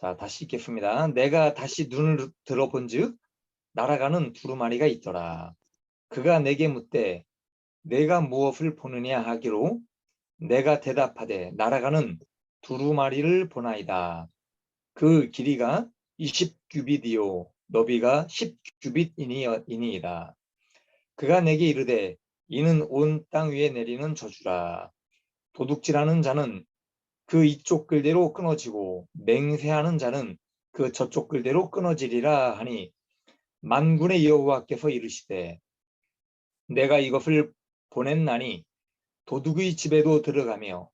자, 다시 읽겠습니다. 내가 다시 눈을 들어본즉 날아가는 두루마리가 있더라. 그가 내게 묻되 내가 무엇을 보느냐 하기로 내가 대답하되 날아가는 두루마리를 보나이다. 그 길이가 20규빗이요 너비가 10규빗이니이다. 그가 내게 이르되 이는 온 땅 위에 내리는 저주라. 도둑질하는 자는 그 이쪽 글대로 끊어지고 맹세하는 자는 그 저쪽 글대로 끊어지리라 하니 만군의 여호와께서 이르시되 내가 이것을 보냈나니 도둑의 집에도 들어가며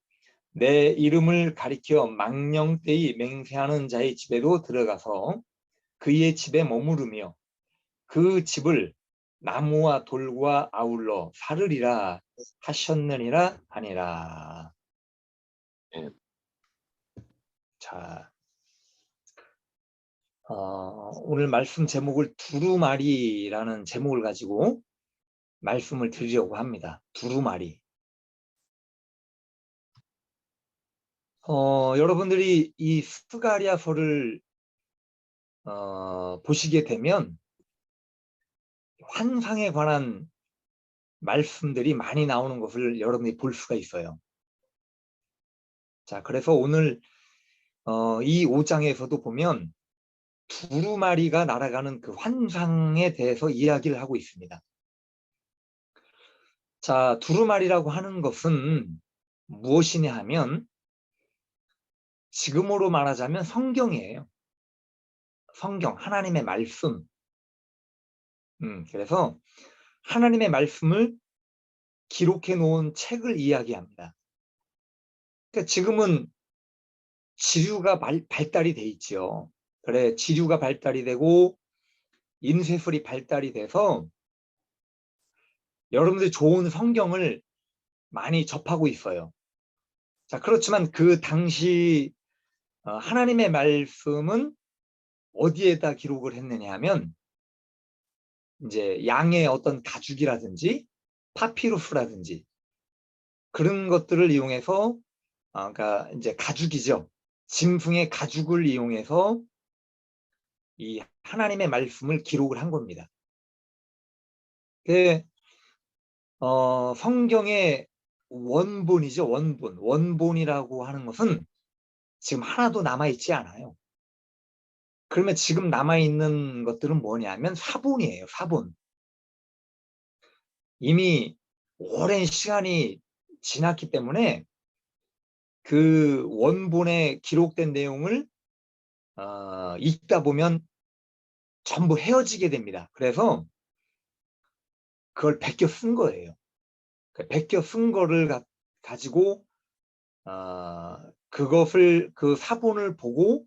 내 이름을 가리켜 망령되이 맹세하는 자의 집에도 들어가서 그의 집에 머무르며 그 집을 나무와 돌과 아울러 사르리라 하셨느니라 하니라. 자, 오늘 말씀 제목을 두루마리라는 제목을 가지고 말씀을 드리려고 합니다. 두루마리. 여러분들이 이 스가랴서를 보시게 되면 환상에 관한 말씀들이 많이 나오는 것을 여러분이 볼 수가 있어요. 자, 그래서 오늘 이 5장에서도 보면 두루마리가 날아가는 그 환상에 대해서 이야기를 하고 있습니다. 자, 두루마리라고 하는 것은 무엇이냐 하면 지금으로 말하자면 성경이에요. 성경, 하나님의 말씀. 그래서 하나님의 말씀을 기록해 놓은 책을 이야기합니다. 그러니까 지금은 지류가 발달이 돼 있죠. 그래, 지류가 발달이 되고 인쇄술이 발달이 돼서 여러분들 좋은 성경을 많이 접하고 있어요. 자, 그렇지만 그 당시 하나님의 말씀은 어디에다 기록을 했느냐 하면 이제 양의 어떤 가죽이라든지 파피루스라든지 그런 것들을 이용해서 그러니까 이제 가죽이죠. 짐승의 가죽을 이용해서 이 하나님의 말씀을 기록을 한 겁니다. 성경의 원본이죠. 원본이라고 하는 것은 지금 하나도 남아있지 않아요. 그러면 지금 남아있는 것들은 뭐냐면 사본이에요. 사본. 이미 오랜 시간이 지났기 때문에 그 원본에 기록된 내용을 읽다 보면 전부 헤어지게 됩니다. 그래서 그걸 베껴 쓴 거예요. 베껴 쓴 거를 가지고 그것을 그 사본을 보고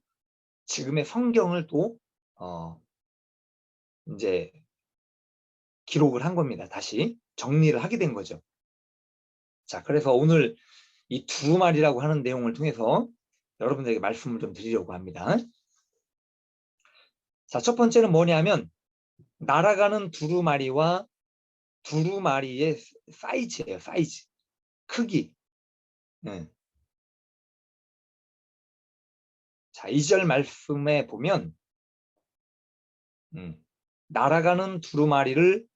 지금의 성경을 또 이제 기록을 한 겁니다. 다시 정리를 하게 된 거죠. 자, 그래서 오늘 이 두루마리라고 하는 내용을 통해서 여러분들에게 말씀을 좀 드리려고 합니다. 자, 첫 번째는 뭐냐면 날아가는 두루마리와 두루마리의 사이즈예요. 사이즈, 크기. 자, 2절 말씀에 보면 날아가는 두루마리를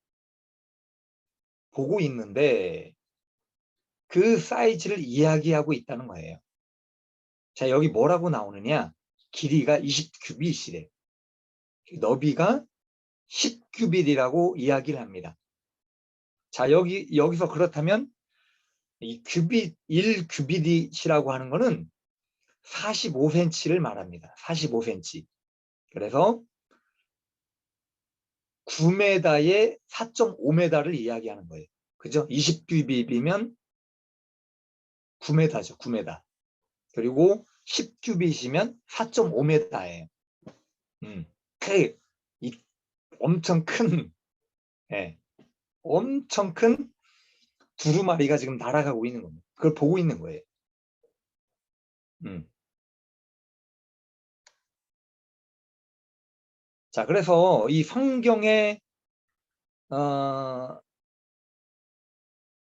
보고 있는데 그 사이즈를 이야기하고 있다는 거예요. 자, 여기 뭐라고 나오느냐? 길이가 20규빗이래. 너비가 10규빗이라고 이야기를 합니다. 자, 여기서 그렇다면 이 규빗, 1규빗이라고 하는 거는 45cm를 말합니다. 45cm. 그래서 9m에 4.5m를 이야기하는 거예요. 그죠? 20규빗이면 9m죠. 9m. 그리고 10규빗이면 4.5m예요. 엄청 큰, 엄청 큰 두루마리가 지금 날아가고 있는 겁니다. 그걸 보고 있는 거예요. 자, 그래서 이 성경에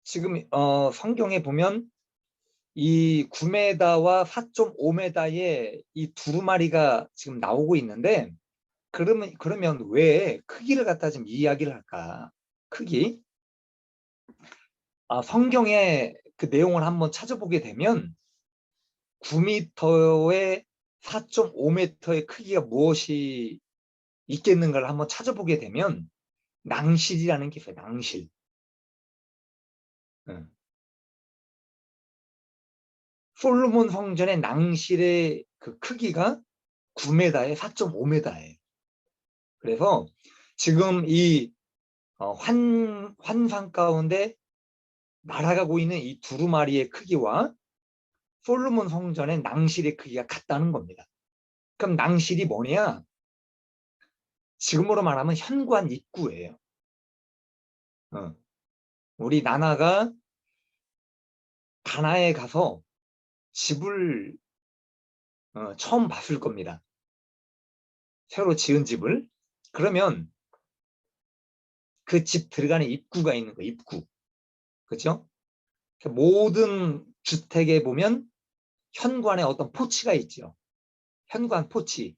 지금 성경에 보면 이 9m와 4.5m의 이 두루마리가 지금 나오고 있는데, 그러면 왜 크기를 갖다 좀 이야기를 할까? 크기. 성경의 그 내용을 한번 찾아보게 되면 9m에 4.5m의 크기가 무엇이 있겠는가를 한번 찾아보게 되면 낭실이라는 게 있어요. 낭실. 응. 솔로몬 성전의 낭실의 그 크기가 9m에 4.5m예요. 그래서 지금 이 환상 가운데 날아가고 있는 이 두루마리의 크기와 솔로몬 성전의 낭실의 크기가 같다는 겁니다. 그럼 낭실이 뭐냐? 지금으로 말하면 현관 입구예요. 우리 나나가 가나에 가서 집을 처음 봤을 겁니다. 새로 지은 집을. 그러면 그 집 들어가는 입구가 있는 거예요. 입구. 그렇죠? 모든 주택에 보면 현관에 어떤 포치가 있죠. 현관 포치.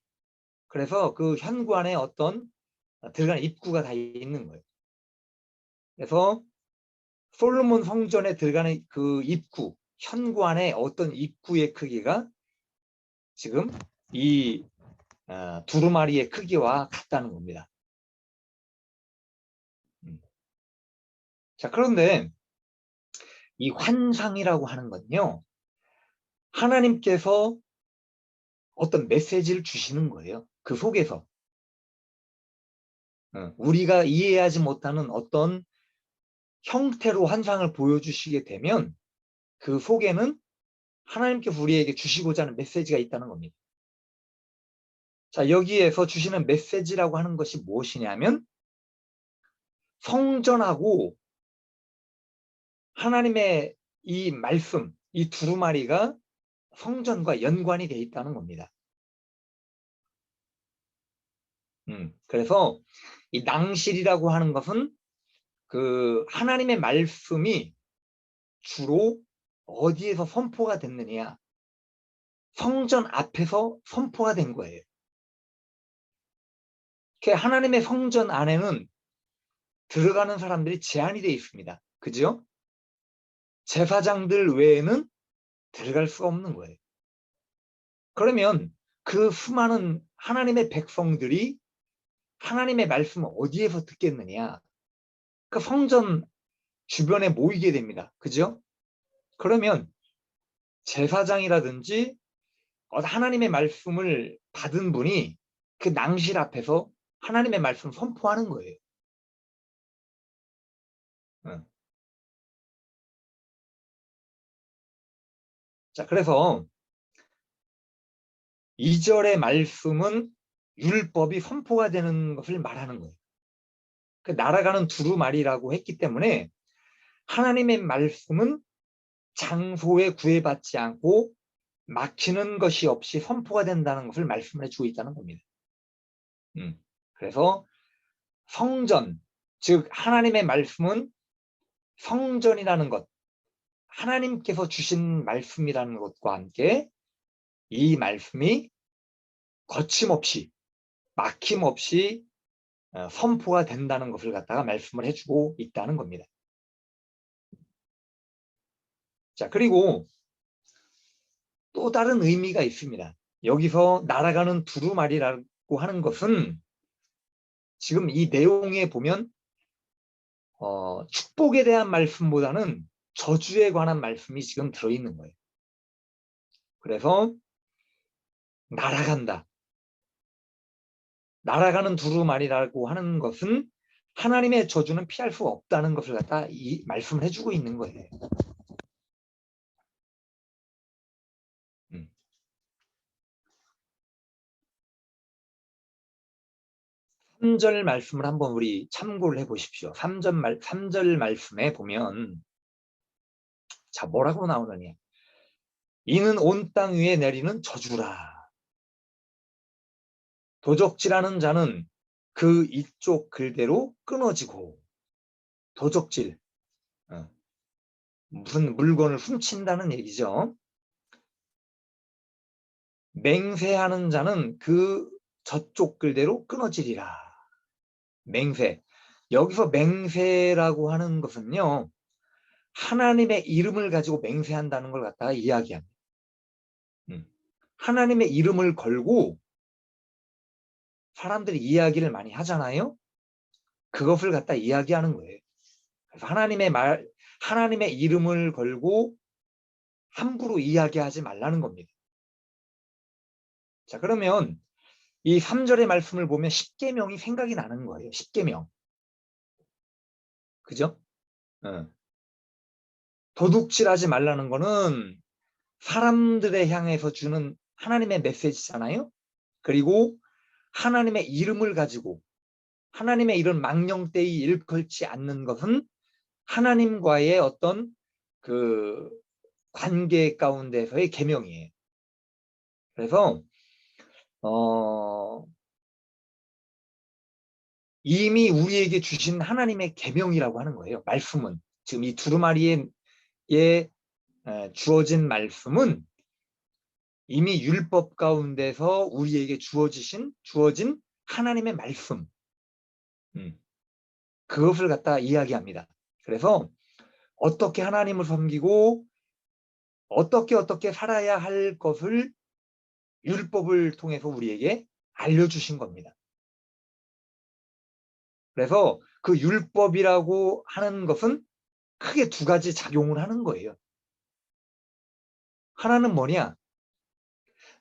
그래서 그 현관에 어떤 들어가는 입구가 다 있는 거예요. 그래서 솔로몬 성전에 들어가는 그 입구, 현관의 어떤 입구의 크기가 지금 이 두루마리의 크기와 같다는 겁니다. 자, 그런데 이 환상이라고 하는 건요, 하나님께서 어떤 메시지를 주시는 거예요. 그 속에서. 우리가 이해하지 못하는 어떤 형태로 환상을 보여주시게 되면 그 속에는 하나님께서 우리에게 주시고자 하는 메시지가 있다는 겁니다. 자, 여기에서 주시는 메시지라고 하는 것이 무엇이냐면 성전하고 하나님의 이 말씀, 이 두루마리가 성전과 연관이 되어 있다는 겁니다. 그래서 이 낭실이라고 하는 것은 그 하나님의 말씀이 주로 어디에서 선포가 됐느냐? 성전 앞에서 선포가 된 거예요. 하나님의 성전 안에는 들어가는 사람들이 제한이 되어 있습니다. 그죠? 제사장들 외에는 들어갈 수가 없는 거예요. 그러면 그 수많은 하나님의 백성들이 하나님의 말씀을 어디에서 듣겠느냐? 그 성전 주변에 모이게 됩니다. 그죠? 그러면 제사장이라든지 하나님의 말씀을 받은 분이 그 낭실 앞에서 하나님의 말씀 선포하는 거예요. 자, 그래서 2절의 말씀은 율법이 선포가 되는 것을 말하는 거예요. 그 날아가는 두루마리라고 했기 때문에 하나님의 말씀은 장소에 구애받지 않고 막히는 것이 없이 선포가 된다는 것을 말씀을 해주고 있다는 겁니다. 그래서 성전, 즉 하나님의 말씀은 성전이라는 것, 하나님께서 주신 말씀이라는 것과 함께 이 말씀이 거침없이 막힘없이 선포가 된다는 것을 갖다가 말씀을 해주고 있다는 겁니다. 자, 그리고 또 다른 의미가 있습니다. 여기서 날아가는 두루마리라고 하는 것은 지금 이 내용에 보면 축복에 대한 말씀보다는 저주에 관한 말씀이 지금 들어있는 거예요. 그래서 날아간다. 날아가는 두루마리라고 하는 것은 하나님의 저주는 피할 수 없다는 것을 갖다 이 말씀을 해주고 있는 거예요. 3절 말씀을 한번 우리 참고를 해보십시오. 3절 말씀에 보면 자, 뭐라고 나오느냐. 이는 온 땅 위에 내리는 저주라. 도적질하는 자는 그 이쪽 글대로 끊어지고. 도적질. 무슨 물건을 훔친다는 얘기죠. 맹세하는 자는 그 저쪽 글대로 끊어지리라. 맹세. 여기서 맹세라고 하는 것은요, 하나님의 이름을 가지고 맹세한다는 걸 갖다가 이야기합니다. 하나님의 이름을 걸고 사람들이 이야기를 많이 하잖아요. 그것을 갖다 이야기하는 거예요. 그래서 하나님의 이름을 걸고 함부로 이야기하지 말라는 겁니다. 자, 그러면 이 3절의 말씀을 보면 십계명이 생각이 나는 거예요. 십계명. 그죠? 도둑질하지 말라는 거는 사람들에 향해서 주는 하나님의 메시지잖아요. 그리고 하나님의 이름을 가지고 하나님의 이런 망령되이 일컬지 않는 것은 하나님과의 어떤 그 관계 가운데서의 계명이에요. 그래서 이미 우리에게 주신 하나님의 계명이라고 하는 거예요. 말씀은 지금 이 두루마리에 주어진 말씀은 이미 율법 가운데서 우리에게 주어진 하나님의 말씀, 그것을 갖다 이야기합니다. 그래서 어떻게 하나님을 섬기고 어떻게 살아야 할 것을 율법을 통해서 우리에게 알려주신 겁니다. 그래서 그 율법이라고 하는 것은 크게 두 가지 작용을 하는 거예요. 하나는 뭐냐?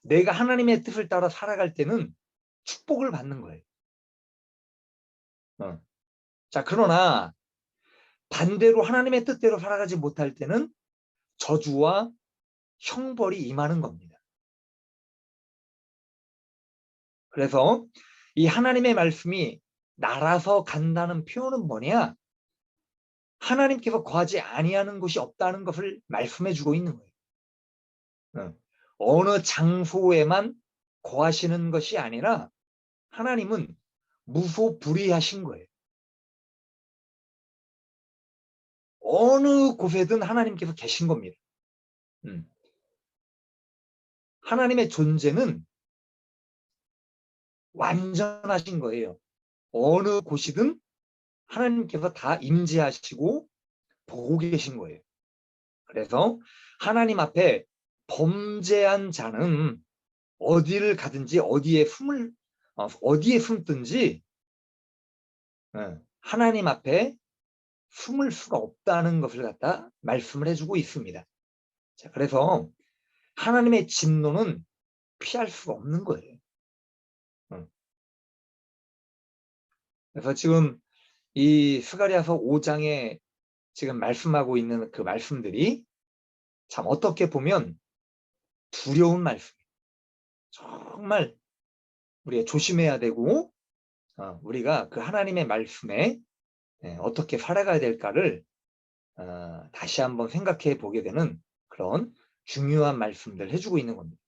내가 하나님의 뜻을 따라 살아갈 때는 축복을 받는 거예요. 자, 그러나 반대로 하나님의 뜻대로 살아가지 못할 때는 저주와 형벌이 임하는 겁니다. 그래서 이 하나님의 말씀이 날아서 간다는 표현은 뭐냐? 하나님께서 거하지 아니하는 곳이 없다는 것을 말씀해 주고 있는 거예요. 어느 장소에만 거하시는 것이 아니라 하나님은 무소불위하신 거예요. 어느 곳에든 하나님께서 계신 겁니다. 하나님의 존재는 완전하신 거예요. 어느 곳이든 하나님께서 다 임재하시고 보고 계신 거예요. 그래서 하나님 앞에 범죄한 자는 어디를 가든지 어디에 숨든지 하나님 앞에 숨을 수가 없다는 것을 갖다 말씀을 해주고 있습니다. 자, 그래서 하나님의 진노는 피할 수가 없는 거예요. 그래서 지금 이 스가랴서 5장에 지금 말씀하고 있는 그 말씀들이 참 어떻게 보면 두려운 말씀이에요. 정말 우리가 조심해야 되고 우리가 그 하나님의 말씀에 어떻게 살아가야 될까를 다시 한번 생각해 보게 되는 그런 중요한 말씀들 해주고 있는 겁니다.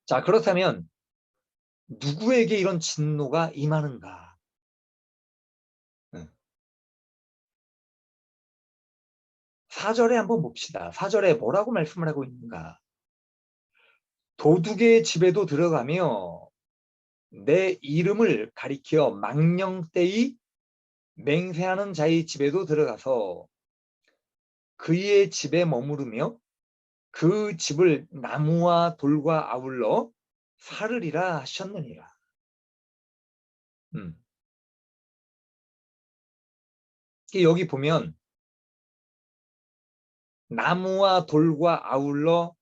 자, 그렇다면 누구에게 이런 진노가 임하는가? 4절에 한번 봅시다. 4절에 뭐라고 말씀을 하고 있는가? 도둑의 집에도 들어가며 내 이름을 가리켜 망령되이 맹세하는 자의 집에도 들어가서 그의 집에 머무르며 그 집을 나무와 돌과 아울러 살으리라 하셨느니라. 여기 보면 나무와 돌과 아울러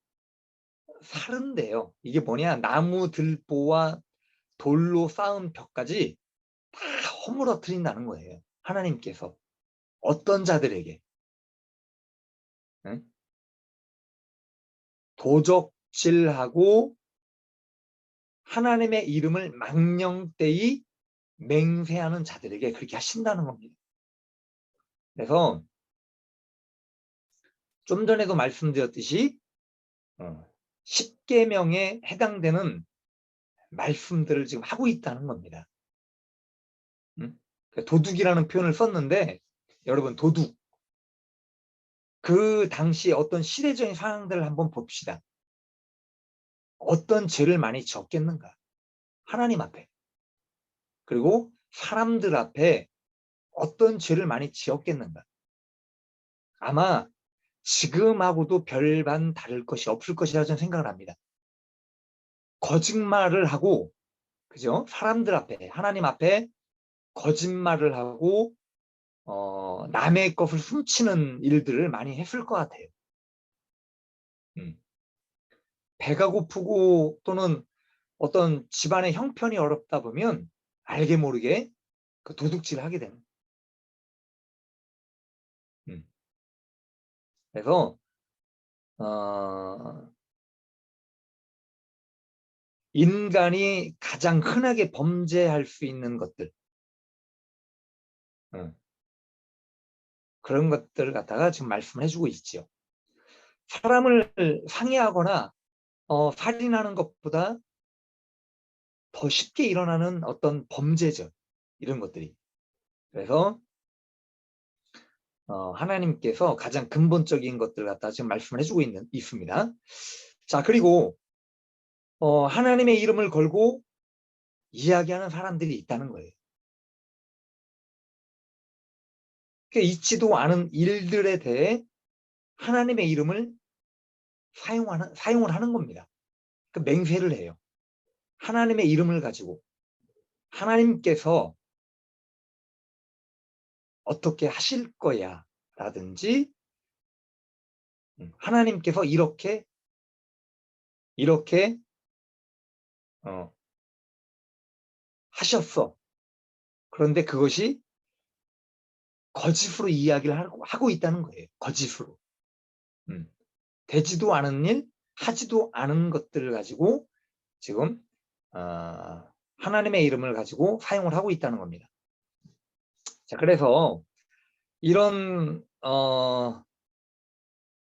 살은데요. 이게 뭐냐? 나무 들보와 돌로 쌓은 벽까지 다 허물어뜨린다는 거예요. 하나님께서 어떤 자들에게 도적질하고 하나님의 이름을 망령되이 맹세하는 자들에게 그렇게 하신다는 겁니다. 그래서 좀 전에도 말씀드렸듯이 십계명에 해당되는 말씀들을 지금 하고 있다는 겁니다. 도둑이라는 표현을 썼는데 여러분 도둑 그 당시에 어떤 시대적인 상황들을 한번 봅시다. 어떤 죄를 많이 지었겠는가? 하나님 앞에. 그리고 사람들 앞에 어떤 죄를 많이 지었겠는가? 아마 지금하고도 별반 다를 것이 없을 것이라 저는 생각을 합니다. 거짓말을 하고, 그죠? 사람들 앞에, 하나님 앞에 거짓말을 하고, 남의 것을 훔치는 일들을 많이 했을 것 같아요. 배가 고프고 또는 어떤 집안의 형편이 어렵다 보면 알게 모르게 그 도둑질을 하게 됩니다. 그래서 인간이 가장 흔하게 범죄할 수 있는 것들, 그런 것들을 갖다가 지금 말씀을 해주고 있죠. 사람을 상해하거나 살인하는 것보다 더 쉽게 일어나는 어떤 범죄죠. 이런 것들이. 그래서 하나님께서 가장 근본적인 것들 갖다 지금 말씀을 해주고 있습니다. 자, 그리고 하나님의 이름을 걸고 이야기하는 사람들이 있다는 거예요. 있지도 않은 일들에 대해 하나님의 이름을 사용을 하는 겁니다. 맹세를 해요. 하나님의 이름을 가지고 하나님께서 어떻게 하실 거야 라든지 하나님께서 이렇게 하셨어. 그런데 그것이 거짓으로 이야기를 하고 있다는 거예요. 거짓으로. 되지도 않은 일, 하지도 않은 것들을 가지고 지금 하나님의 이름을 가지고 사용을 하고 있다는 겁니다. 자, 그래서 이런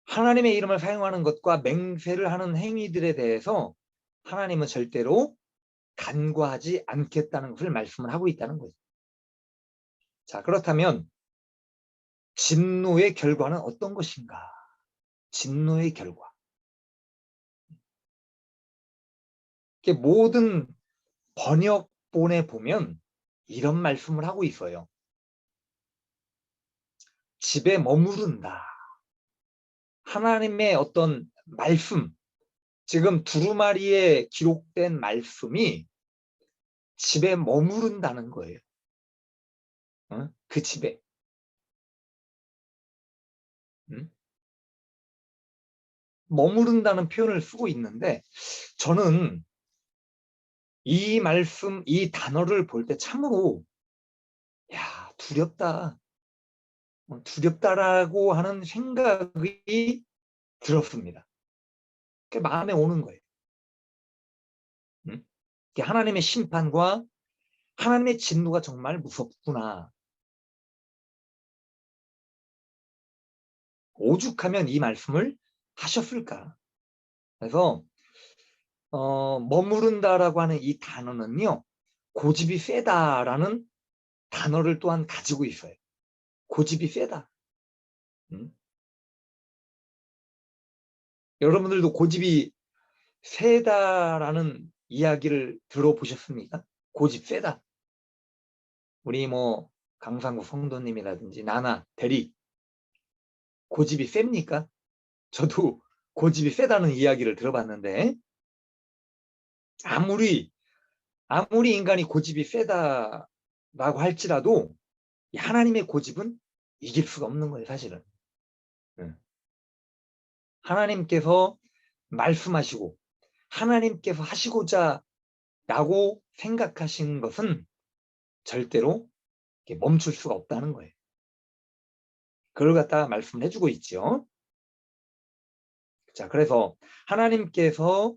하나님의 이름을 사용하는 것과 맹세를 하는 행위들에 대해서 하나님은 절대로 간과하지 않겠다는 것을 말씀을 하고 있다는 거죠. 자, 그렇다면 진노의 결과는 어떤 것인가? 진노의 결과. 모든 번역본에 보면 이런 말씀을 하고 있어요. 집에 머무른다. 하나님의 어떤 말씀, 지금 두루마리에 기록된 말씀이 집에 머무른다는 거예요. 그 집에. 머무른다는 표현을 쓰고 있는데 저는 이 말씀, 이 단어를 볼 때 참으로 야, 두렵다. 두렵다라고 하는 생각이 들었습니다. 그게 마음에 오는 거예요. 하나님의 심판과 하나님의 진노가 정말 무섭구나. 오죽하면 이 말씀을 하셨을까. 그래서 머무른다라고 하는 이 단어는요. 고집이 세다라는 단어를 또한 가지고 있어요. 고집이 세다. 여러분들도 고집이 세다라는 이야기를 들어보셨습니까? 고집 세다. 우리 강상구 성도님이라든지 나나 대리 고집이 셉니까? 저도 고집이 세다는 이야기를 들어봤는데 아무리 인간이 고집이 세다라고 할지라도 하나님의 고집은 이길 수가 없는 거예요, 사실은. 하나님께서 말씀하시고 하나님께서 하시고자 라고 생각하신 것은 절대로 멈출 수가 없다는 거예요. 그걸 갖다가 말씀을 해주고 있죠. 자, 그래서 하나님께서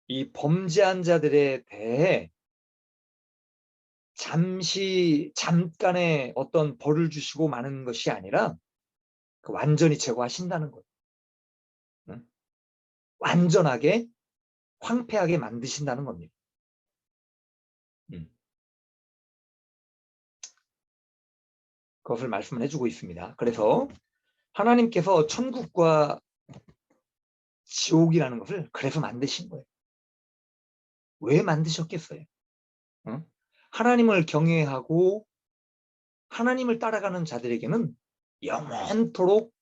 이 범죄한 자들에 대해 잠깐의 어떤 벌을 주시고 마는 것이 아니라 완전히 제거하신다는 거예요. 완전하게 황폐하게 만드신다는 겁니다. 그것을 말씀을 해주고 있습니다. 그래서 하나님께서 천국과 지옥이라는 것을 그래서 만드신 거예요. 왜 만드셨겠어요? 어? 하나님을 경외하고 하나님을 따라가는 자들에게는 영원토록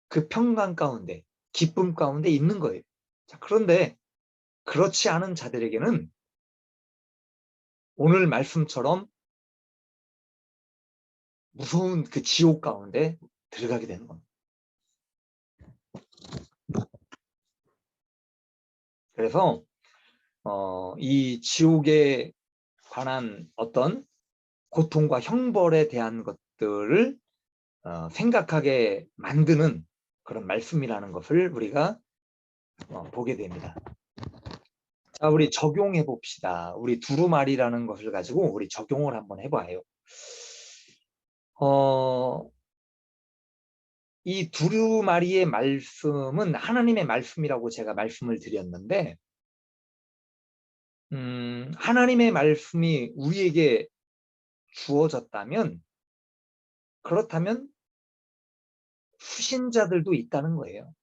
그 평강 가운데, 기쁨 가운데 있는 거예요. 자, 그런데 그렇지 않은 자들에게는 오늘 말씀처럼 무서운 그 지옥 가운데 들어가게 되는 겁니다. 그래서 이 지옥에 관한 어떤 고통과 형벌에 대한 것들을 생각하게 만드는 그런 말씀이라는 것을 우리가 보게 됩니다. 자, 우리 적용해 봅시다. 우리 두루마리라는 것을 가지고 우리 적용을 한번 해봐요. 이 두루마리의 말씀은 하나님의 말씀이라고 제가 말씀을 드렸는데, 하나님의 말씀이 우리에게 주어졌다면, 그렇다면 수신자들도 있다는 거예요.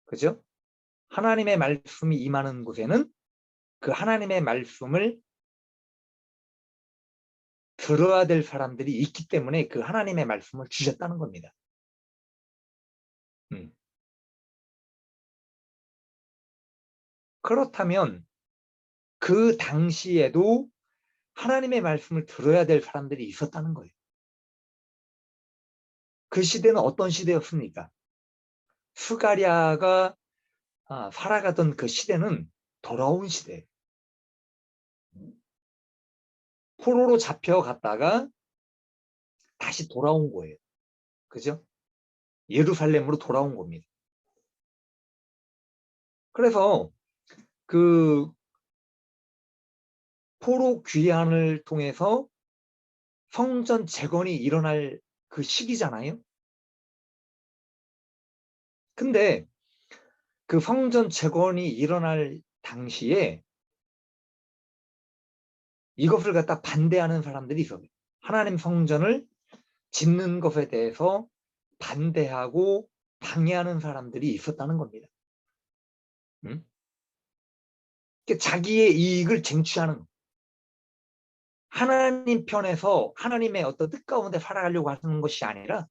그죠? 하나님의 말씀이 임하는 곳에는 그 하나님의 말씀을 들어야 될 사람들이 있기 때문에 그 하나님의 말씀을 주셨다는 겁니다. 그렇다면 그 당시에도 하나님의 말씀을 들어야 될 사람들이 있었다는 거예요. 그 시대는 어떤 시대였습니까? 스가랴가 살아가던 그 시대는 돌아온 시대. 포로로 잡혀갔다가 다시 돌아온 거예요. 그죠? 예루살렘으로 돌아온 겁니다. 그래서 그 포로 귀환을 통해서 성전 재건이 일어날 그 시기잖아요. 근데 그 성전 재건이 일어날 당시에 이것을 갖다 반대하는 사람들이 있어요. 하나님 성전을 짓는 것에 대해서 반대하고 방해하는 사람들이 있었다는 겁니다. 자기의 이익을 쟁취하는 것. 하나님 편에서 하나님의 어떤 뜻 가운데 살아가려고 하는 것이 아니라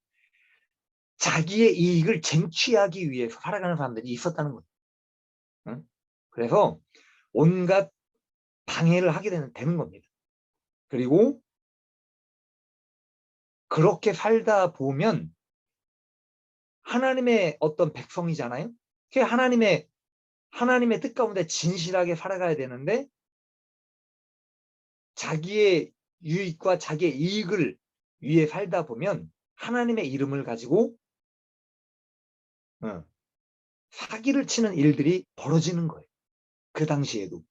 자기의 이익을 쟁취하기 위해서 살아가는 사람들이 있었다는 거예요. 그래서 온갖 방해를 하게 되는 겁니다. 그리고 그렇게 살다 보면 하나님의 어떤 백성이잖아요. 하나님의 뜻 가운데 진실하게 살아가야 되는데 자기의 유익과 자기의 이익을 위해 살다 보면 하나님의 이름을 가지고 사기를 치는 일들이 벌어지는 거예요. 그 당시에도.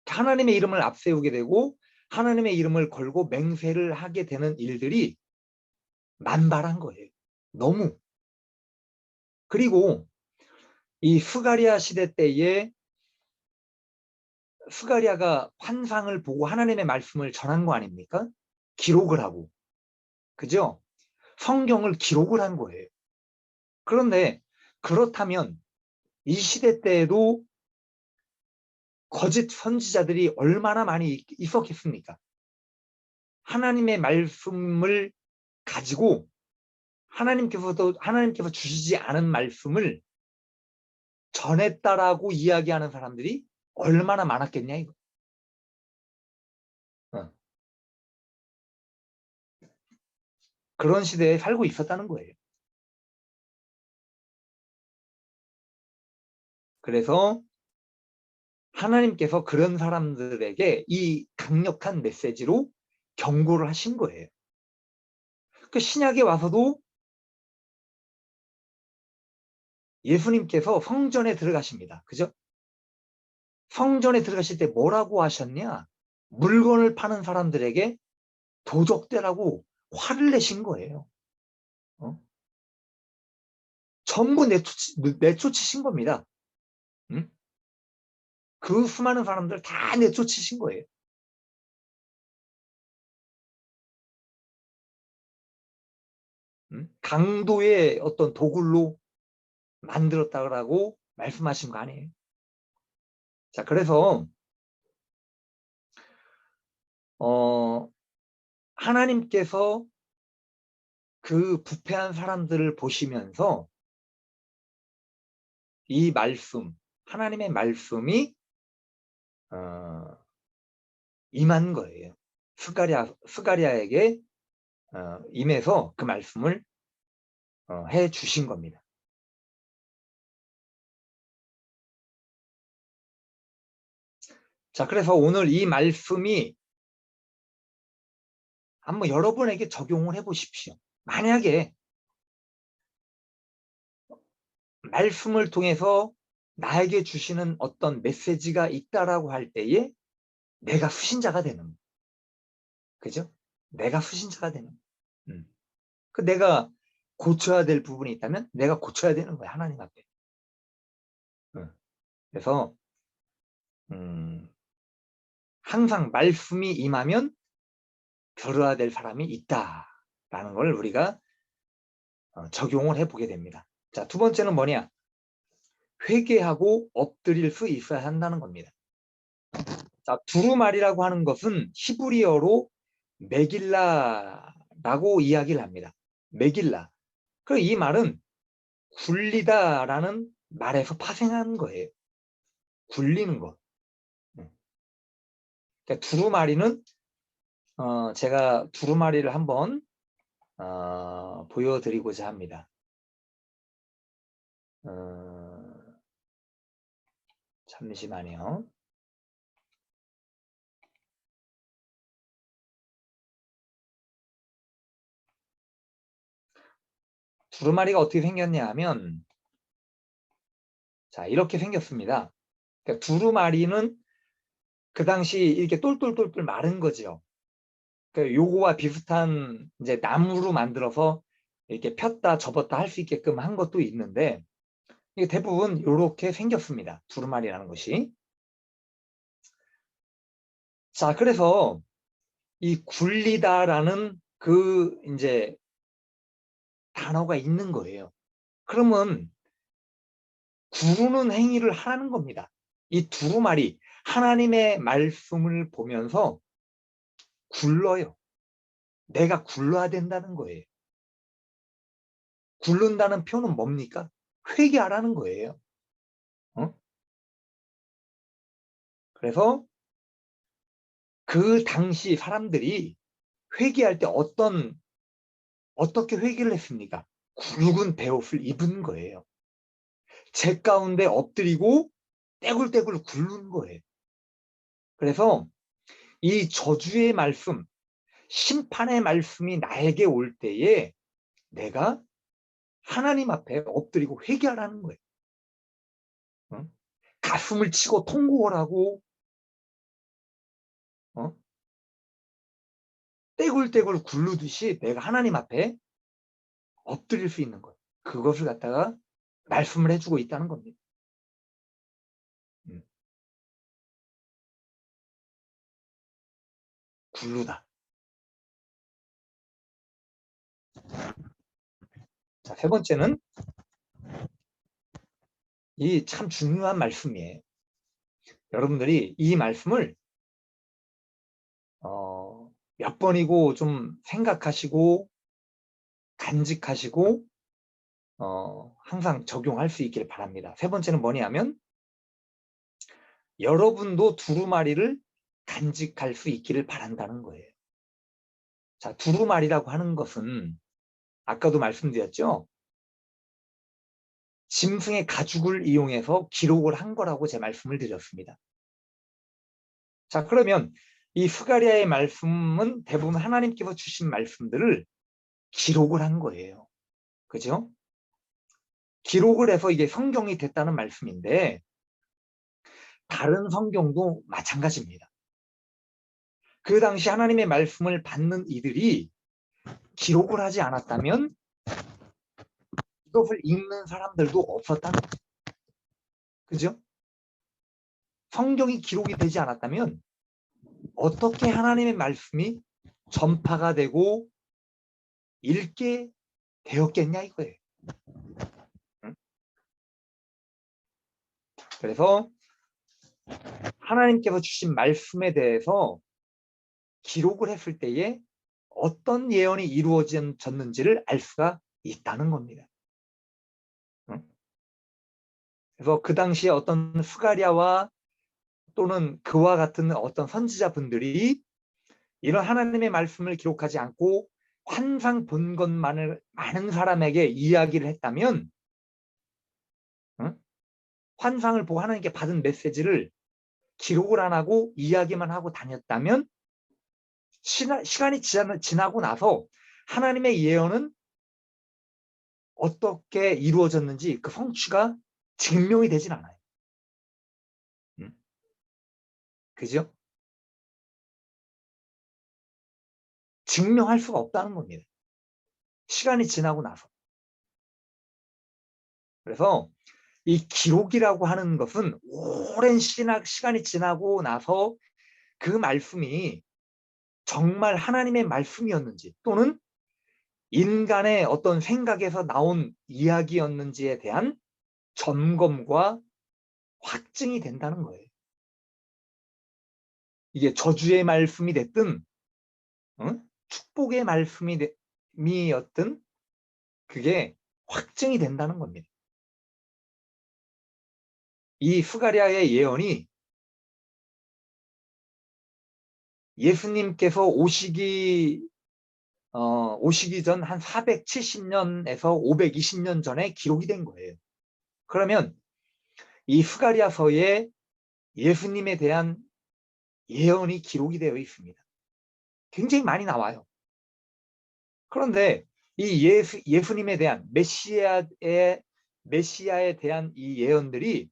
하나님의 이름을 앞세우게 되고 하나님의 이름을 걸고 맹세를 하게 되는 일들이 만발한 거예요. 너무. 그리고 이 스가랴 시대 때에 스가랴가 환상을 보고 하나님의 말씀을 전한 거 아닙니까? 기록을 하고. 그죠? 성경을 기록을 한 거예요. 그런데 그렇다면 이 시대 때에도 거짓 선지자들이 얼마나 많이 있었겠습니까? 하나님의 말씀을 가지고 하나님께서 주시지 않은 말씀을 전했다라고 이야기하는 사람들이 얼마나 많았겠냐 이거. 그런 시대에 살고 있었다는 거예요. 그래서 하나님께서 그런 사람들에게 이 강력한 메시지로 경고를 하신 거예요. 그 신약에 와서도 예수님께서 성전에 들어가십니다. 그죠? 성전에 들어가실 때 뭐라고 하셨냐? 물건을 파는 사람들에게 도적대라고 화를 내신 거예요. 전부 내쫓으신 겁니다. 그 수많은 사람들 다 내쫓으신 거예요. 강도의 어떤 도굴로 만들었다고 말씀하신 거 아니에요. 자, 그래서 하나님께서 그 부패한 사람들을 보시면서 이 말씀, 하나님의 말씀이 임한 거예요. 스가랴에게 임해서 그 말씀을 해 주신 겁니다. 자, 그래서 오늘 이 말씀이 한번 여러분에게 적용을 해 보십시오. 만약에 말씀을 통해서 나에게 주시는 어떤 메시지가 있다라고 할 때에 내가 수신자가 되는 거예요. 그죠? 내가 수신자가 되는 거예요. 그 내가 고쳐야 될 부분이 있다면 내가 고쳐야 되는 거예요. 하나님 앞에. 그래서 항상 말씀이 임하면 들어야 될 사람이 있다라는 걸 우리가 적용을 해보게 됩니다. 자, 두 번째는 뭐냐? 회개하고 엎드릴 수 있어야 한다는 겁니다. 자, 두루마리라고 하는 것은 히브리어로 메길라라고 이야기를 합니다. 메길라. 그 이 말은 굴리다라는 말에서 파생한 거예요. 굴리는 것. 그러니까 두루마리는 제가 두루마리를 한번 보여드리고자 합니다. 잠시만요. 두루마리가 어떻게 생겼냐 하면 자, 이렇게 생겼습니다. 그러니까 두루마리는 그 당시 이렇게 똘똘똘똘 마른 거죠. 그러니까 요거와 비슷한 이제 나무로 만들어서 이렇게 폈다 접었다 할 수 있게끔 한 것도 있는데 이게 대부분 이렇게 생겼습니다. 두루마리라는 것이. 자, 그래서 이 굴리다라는 그 이제 단어가 있는 거예요. 그러면 구르는 행위를 하라는 겁니다. 이 두루마리 하나님의 말씀을 보면서 굴러요. 내가 굴러야 된다는 거예요. 굴른다는 표현은 뭡니까? 회개하라는 거예요. 그래서 그 당시 사람들이 회개할 때 어떻게 회개를 했습니까? 굵은 베옷을 입은 거예요. 제 가운데 엎드리고 떼굴떼굴 굴른 거예요. 그래서 이 저주의 말씀, 심판의 말씀이 나에게 올 때에 내가 하나님 앞에 엎드리고 회개하라는 거예요. 가슴을 치고 통곡을 하고 떼굴떼굴 굴르듯이 내가 하나님 앞에 엎드릴 수 있는 거예요. 그것을 갖다가 말씀을 해주고 있다는 겁니다. 굴르다. 자, 세 번째는 이 참 중요한 말씀이에요. 여러분들이 이 말씀을 몇 번이고 좀 생각하시고 간직하시고 항상 적용할 수 있기를 바랍니다. 세 번째는 뭐냐면 여러분도 두루마리를 간직할 수 있기를 바란다는 거예요. 자, 두루마리라고 하는 것은 아까도 말씀드렸죠. 짐승의 가죽을 이용해서 기록을 한 거라고 제 말씀을 드렸습니다. 자, 그러면 이 스가랴의 말씀은 대부분 하나님께서 주신 말씀들을 기록을 한 거예요. 그죠? 기록을 해서 이게 성경이 됐다는 말씀인데 다른 성경도 마찬가지입니다. 그 당시 하나님의 말씀을 받는 이들이 기록을 하지 않았다면 이것을 읽는 사람들도 없었다는 거죠. 그죠? 성경이 기록이 되지 않았다면 어떻게 하나님의 말씀이 전파가 되고 읽게 되었겠냐 이거예요. 응? 그래서 하나님께서 주신 말씀에 대해서 기록을 했을 때에 어떤 예언이 이루어졌는지를 알 수가 있다는 겁니다. 응? 그래서 그 당시에 어떤 스가랴와 또는 그와 같은 어떤 선지자분들이 이런 하나님의 말씀을 기록하지 않고 환상 본 것만을 많은 사람에게 이야기를 했다면, 응? 환상을 보고 하나님께 받은 메시지를 기록을 안 하고 이야기만 하고 다녔다면 시간이 지나고 나서 하나님의 예언은 어떻게 이루어졌는지 그 성취가 증명이 되진 않아요. 그죠? 증명할 수가 없다는 겁니다. 시간이 지나고 나서. 그래서 이 기록이라고 하는 것은 오랜 시간이 지나고 나서 그 말씀이 정말 하나님의 말씀이었는지 또는 인간의 어떤 생각에서 나온 이야기였는지에 대한 점검과 확증이 된다는 거예요. 이게 저주의 말씀이 됐든 축복의 말씀이었든 그게 확증이 된다는 겁니다. 이 스가랴의 예언이 예수님께서 오시기 전 한 470년에서 520년 전에 기록이 된 거예요. 그러면 이 스가랴서에 예수님에 대한 예언이 기록이 되어 있습니다. 굉장히 많이 나와요. 그런데 이 예수님에 대한 메시아에 대한 이 예언들이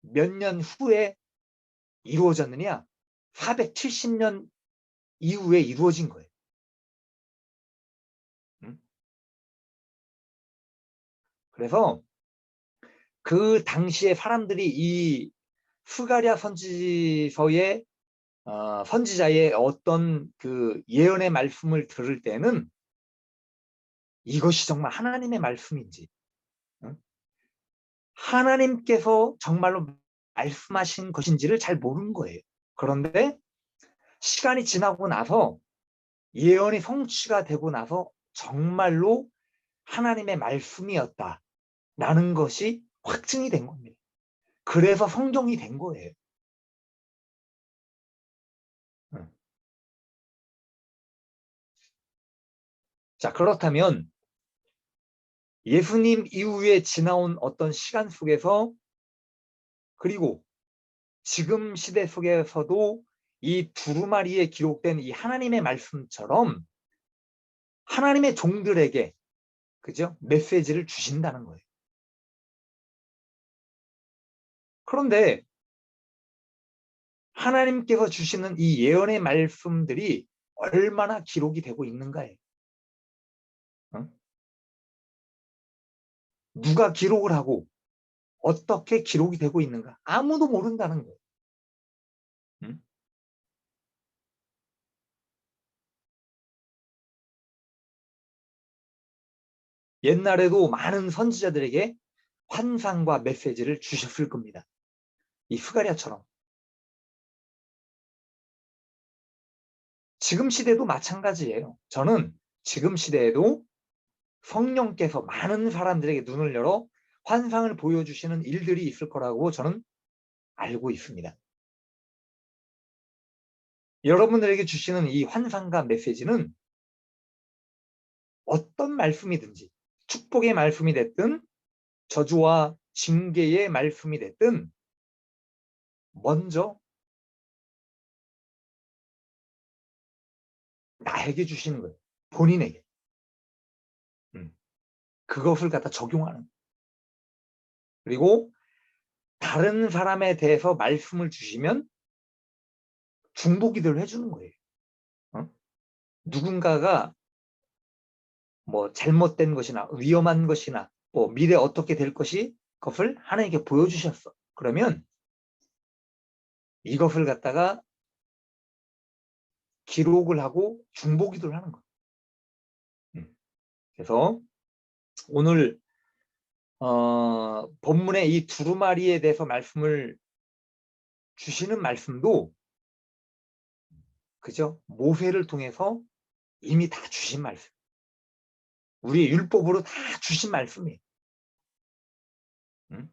몇 년 후에 이루어졌느냐? 470년 이후에 이루어진 거예요. 그래서 그 당시에 사람들이 이 스가랴 선지서의 선지자의 어떤 그 예언의 말씀을 들을 때는 이것이 정말 하나님의 말씀인지, 하나님께서 정말로 말씀하신 것인지를 잘 모르는 거예요. 그런데 시간이 지나고 나서 예언이 성취가 되고 나서 정말로 하나님의 말씀이었다라는 것이 확증이 된 겁니다. 그래서 성경이 된 거예요. 자, 그렇다면 예수님 이후에 지나온 어떤 시간 속에서 그리고 지금 시대 속에서도 이 두루마리에 기록된 이 하나님의 말씀처럼 하나님의 종들에게 그죠? 메시지를 주신다는 거예요. 그런데 하나님께서 주시는 이 예언의 말씀들이 얼마나 기록이 되고 있는가요? 누가 기록을 하고 어떻게 기록이 되고 있는가? 아무도 모른다는 거예요. 옛날에도 많은 선지자들에게 환상과 메시지를 주셨을 겁니다. 이 스가랴처럼. 지금 시대도 마찬가지예요. 저는 지금 시대에도 성령께서 많은 사람들에게 눈을 열어 환상을 보여주시는 일들이 있을 거라고 저는 알고 있습니다. 여러분들에게 주시는 이 환상과 메시지는 어떤 말씀이든지 축복의 말씀이 됐든 저주와 징계의 말씀이 됐든 먼저 나에게 주시는 거예요. 본인에게. 그것을 갖다 적용하는. 그리고 다른 사람에 대해서 말씀을 주시면 중보기도를 해주는 거예요. 누군가가 뭐 잘못된 것이나 위험한 것이나 뭐 미래 어떻게 될 것이 그것을 하나님께 보여주셨어. 그러면 이것을 갖다가 기록을 하고 중보기도를 하는 거예요. 그래서 오늘 본문의 이 두루마리에 대해서 말씀을 주시는 말씀도 그죠? 모세를 통해서 이미 다 주신 말씀. 우리 율법으로 다 주신 말씀이에요. 응?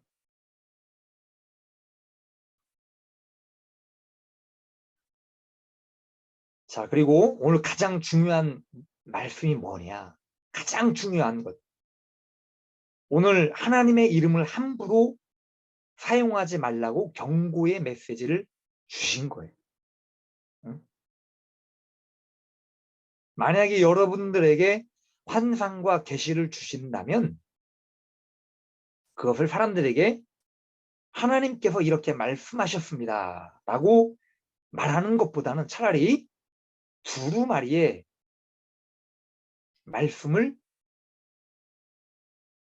자, 그리고 오늘 가장 중요한 말씀이 뭐냐? 가장 중요한 것. 오늘 하나님의 이름을 함부로 사용하지 말라고 경고의 메시지를 주신 거예요. 응? 만약에 여러분들에게 환상과 계시를 주신다면 그것을 사람들에게 하나님께서 이렇게 말씀하셨습니다 라고 말하는 것보다는 차라리 두루마리의 말씀을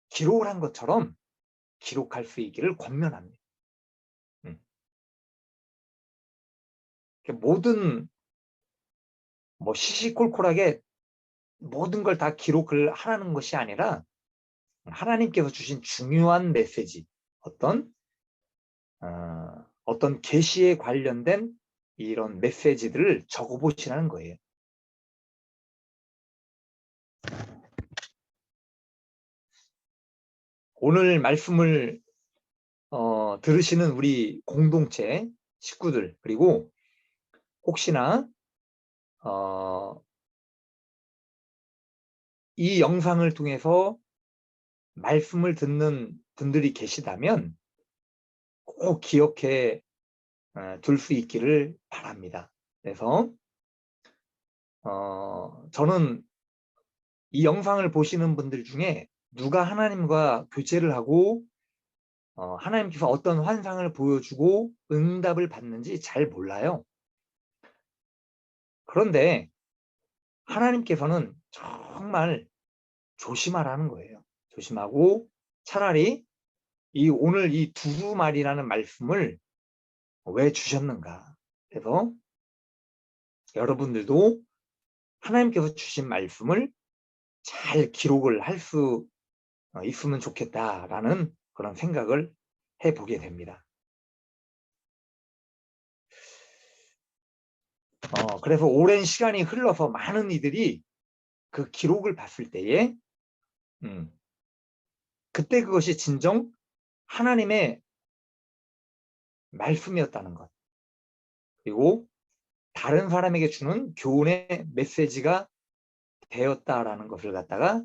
기록을 한 것처럼 기록할 수 있기를 권면합니다. 모든 시시콜콜하게 모든 걸 다 기록을 하라는 것이 아니라 하나님께서 주신 중요한 메시지, 어떤 계시에 관련된 이런 메시지들을 적어보시라는 거예요. 오늘 말씀을 들으시는 우리 공동체 식구들, 그리고 혹시나 이 영상을 통해서 말씀을 듣는 분들이 계시다면 꼭 기억해 둘 수 있기를 바랍니다. 그래서 저는 이 영상을 보시는 분들 중에 누가 하나님과 교제를 하고 하나님께서 어떤 환상을 보여주고 응답을 받는지 잘 몰라요. 그런데 하나님께서는 정말 조심하라는 거예요. 조심하고 차라리 오늘 이 두루마리라는 말씀을 왜 주셨는가. 그래서 여러분들도 하나님께서 주신 말씀을 잘 기록을 할 수 있으면 좋겠다라는 그런 생각을 해보게 됩니다. 그래서 오랜 시간이 흘러서 많은 이들이 그 기록을 봤을 때에 그때 그것이 진정 하나님의 말씀이었다는 것, 그리고 다른 사람에게 주는 교훈의 메시지가 되었다라는 것을 갖다가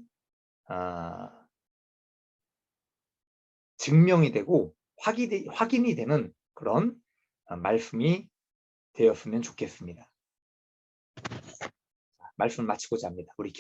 증명이 되고 확인이 되는 그런 말씀이 되었으면 좋겠습니다. 말씀 마치고자 합니다. 우리 기도.